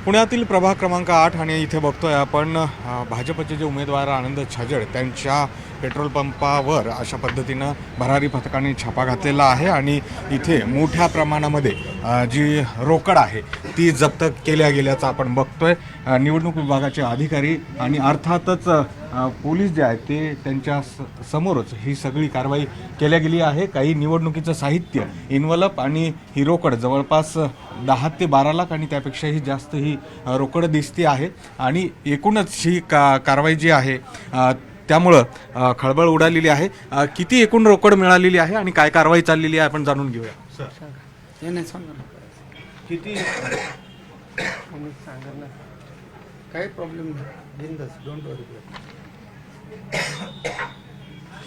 पुण्यातील प्रभाग क्रमांक 8 आणि इथे बघतोय आपण भाजपचे जे उमेदवार आनंद छाजेड त्यांच्या पेट्रोल पंपावर अशा पद्धतीनं भरारी पथकाने छापा घातलेला आहे आणि इथे मोठ्या प्रमाणामध्ये जी रोकड आहे ती जप्त केल्या गेल्याचं आपण बघतोय। निवडणूक विभागाचे अधिकारी आणि अर्थातच पोलीस जे आहेत ते त्यांच्या समोरच ही सगळी कारवाई केल्या गेली आहे। काही निवडणुकीचं साहित्य इन्व्हलप आणि ही रोकड जवळपास 10 ते 12 लाख आणि त्यापेक्षाही जास्त ही रोकड दिसते आहे आणि एकूणच ही कारवाई जी आहे त्यामुळं खळबळ उडालेली आहे। किती एकूण रोकड मिळालेली आहे आणि काय कारवाई चाललेली आहे आपण जाणून घेऊया। सर ते नाही सांगा ना किती सांगा ना काही प्रॉब्लेम नाही बिंदास डोंट वरी।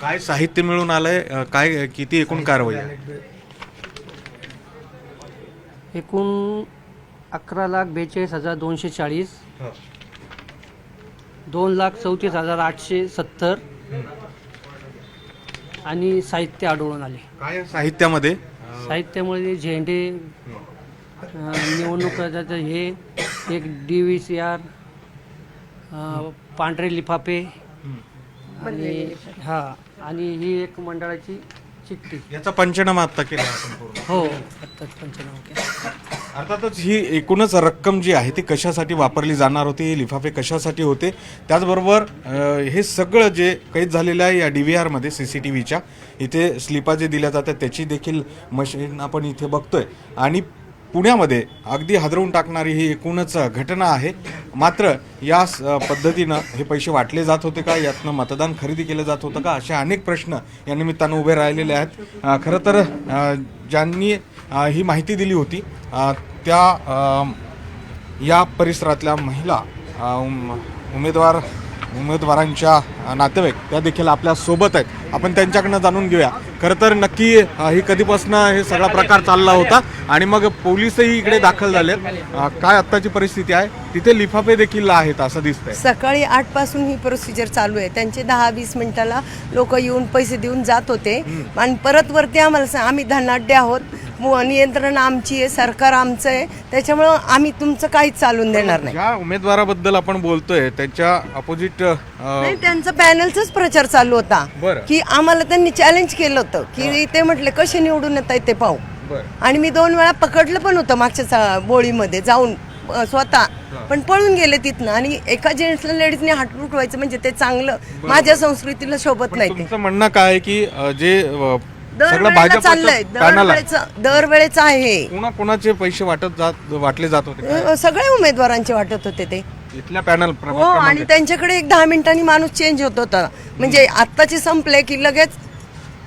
काय साहित्य मिळून आलंय काय किती एकूण कारवाई आहे? एकूण 11,42,240 2,34,870 आणि साहित्य आढळून आले। काय साहित्यामध्ये? साहित्यामध्ये झेंडे निवडणुकाचं हे एक DVCR पांढरे लिफाफे आणि आणि ही एक मंडळाची चिठ्ठी। याचा पंचनामा आता केला आपण पूर्ण? हो आत्ताच पंचनामा केला। अर्थातच ही एकूणच रक्कम जी आहे ती कशासाठी वापरली जाणार होती, लिफाफे कशासाठी होते, त्याचबरोबर हे सगळं जे कैद झालेलं आहे या DVR मध्ये CCTVच्या इथे स्लिपा जे दिल्या जातात त्याची देखील मशीन आपण इथे बघतोय आणि पुण्यामध्ये अगदी हादरवून टाकणारी ही एकूणच घटना आहे। मात्र या पद्धतीनं हे पैसे वाटले जात होते का, यातनं मतदान खरेदी केलं जात होतं का, असे अनेक प्रश्न या निमित्तानं उभे राहिलेले आहेत। खरं तर ज्यांनी ही माहिती दिली होती त्या या परिसरातल्या महिला उमेदवारांच्या नातेवाईक त्या देखील आपल्या सोबत आहेत। आपण त्यांच्याकडनं जाणून घेऊया खरं तर नक्की ही कधीपासून हे सगळा प्रकार चालला होता आणि मग पोलीसही इकडे दाखल झाले। काय आत्ताची परिस्थिती आहे? तिथे लिफाफे देखील आहेत असं दिसतंय। सकाळी 8 पासून ही प्रोसिजर चालू आहे। त्यांचे 10-20 मिनिटाला लोक येऊन पैसे देऊन जात होते आणि परत वरती आम्हाला आम्ही धनाढ्य आहोत, नियंत्रण आमची आहे, सरकार आमचं आहे, त्याच्यामुळं आम्ही तुमचं काहीच चालून देणार नाही। ज्या उमेदवाराबद्दल आपण बोलतोय त्यांच्या अपोजिट नाही त्यांचा पॅनलचाच प्रचार चालू होता की आम्हाला त्यांनी चॅलेंज केलं होतं की ते म्हटले कसे निवडून येत आहेत ते पाहू। आणि मी 2 वेळा पकडलं पण होतं मागच्या बोळीमध्ये जाऊन स्वतः, पण पळून गेले तिथनं आणि एका जेंट्सला लेडीजने हात उठवायचं म्हणजे ते चांगलं माझ्या संस्कृतीला शोभत नाही। तुमचं म्हणणं काय आहे की जे सगळं भाजप चाललंय दरवेळेच आहे। कोणाचे पैसे वाटले जात होते? सगळ्या उमेदवारांचे वाटत होते ते इथल्या पॅनल हो आणि त्यांच्याकडे एक 10 मिनिटांनी माणूस चेंज होत होता। म्हणजे आत्ताचे संपले की लगेच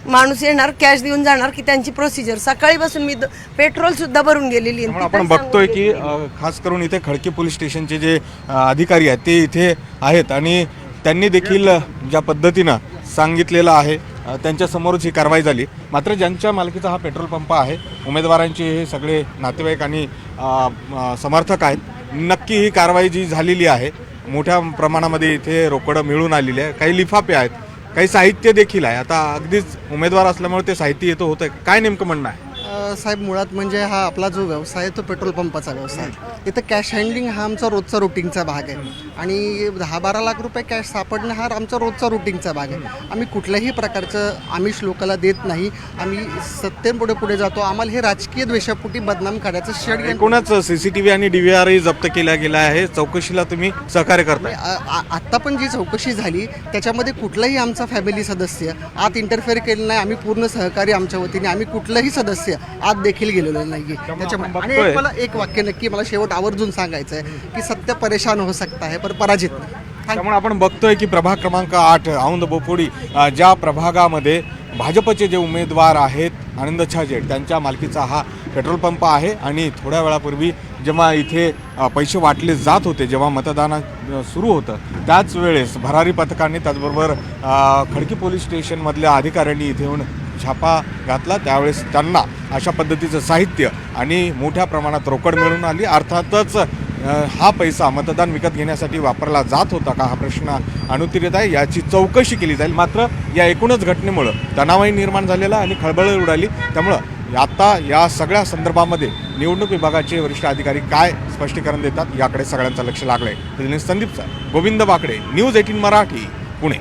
माणूस येणार, कॅश देऊन जाणार की त्यांची प्रोसिजर। सकाळी बसून मी पेट्रोल सुद्धा भरून गेलेली। आपण बघतोय की खास करून इथे खडकी पोलीस स्टेशनचे जे अधिकारी आहेत ते इथे आहेत आणि त्यांनी देखील ज्या पद्धतीनं सांगितलेलं आहे त्यांच्या समोरच ही कारवाई झाली। मात्र ज्यांच्या मालकीचा हा पेट्रोल पंप आहे उमेदवारांचे हे सगळे नातेवाईक आणि समर्थक आहेत। नक्की ही कारवाई जी झालेली आहे मोठ्या प्रमाणामध्ये इथे रोकड मिळून आलेली आहे, काही लिफाफे आहेत, काही साहित्य देखील आहे। आता अगदीच उमेदवार असल्यामुळे ते साहित्य येतं होतं, काय नेमकं म्हणणं आहे? साहेब मुळात म्हणजे हा आपला जो व्यवसाय आहे तो पेट्रोल पंपाचा व्यवसाय आहे। इथं कॅश हँडलिंग हा आमचा रोजचा रुटीनचा भाग आहे आणि 10-12 लाख रुपये कॅश सापडणं हा आमचा रोजचा रुटीनचा भाग आहे। आम्ही कुठल्याही प्रकारचं आमिष लोकांना देत नाही, आम्ही सत्तेपुढे पुढे जातो। आम्हाला हे राजकीय द्वेषापोटी बदनाम करायचं षडयंत्र। एकूणच CCTV आणि DVR जप्त केला गेला आहे, चौकशीला तुम्ही सहकार्य करताय? आत्ता पण जी चौकशी झाली त्याच्यामध्ये कुठलाही आमचा फॅमिली सदस्य आत इंटरफेअर केलं नाही। आम्ही पूर्ण सहकार्य आमच्या वतीने, आम्ही कुठलंही सदस्य आत देखील गेलेलो नाहीये त्याच्यामुळे। आणि मला एक वाक्य नक्की मला शेवट आवर्जून सांगायचं आहे की सत्य परेशान हो सकता है पर पराजित नाही। त्यामुळे आपण बघतोय की प्रभाग क्रमांक 8 औंध बोपोडी ज्या प्रभागामध्ये भाजपचे जे उमेदवार आहेत आनंद छाजेड त्यांच्या मालकीचा हा पेट्रोल पंप आहे आणि थोड्या वेळापूर्वी जेव्हा इथे पैसे वाटले जात होते, जेव्हा मतदान सुरू होतं त्याच वेळेस भरारी पथकाने त्याचबरोबर खडकी पोलीस स्टेशनमधल्या अधिकाऱ्यांनी इथे येऊन छापा घातला। त्यावेळेस त्यांना अशा पद्धतीचं साहित्य आणि मोठ्या प्रमाणात रोकड मिळून आली। अर्थातच हा पैसा मतदान विकत घेण्यासाठी वापरला जात होता का हा प्रश्न अनुत्तरित आहे, याची चौकशी केली जाईल। मात्र या एकूणच घटनेमुळं तणावही निर्माण झालेला आणि खळबळ उडाली। त्यामुळं आता या सगळ्या संदर्भामध्ये निवडणूक विभागाचे वरिष्ठ अधिकारी काय स्पष्टीकरण देतात याकडे सगळ्यांचं लक्ष लागलंय. संदीप सर, गोविंद बाकडे, न्यूज 18 मराठी, पुणे.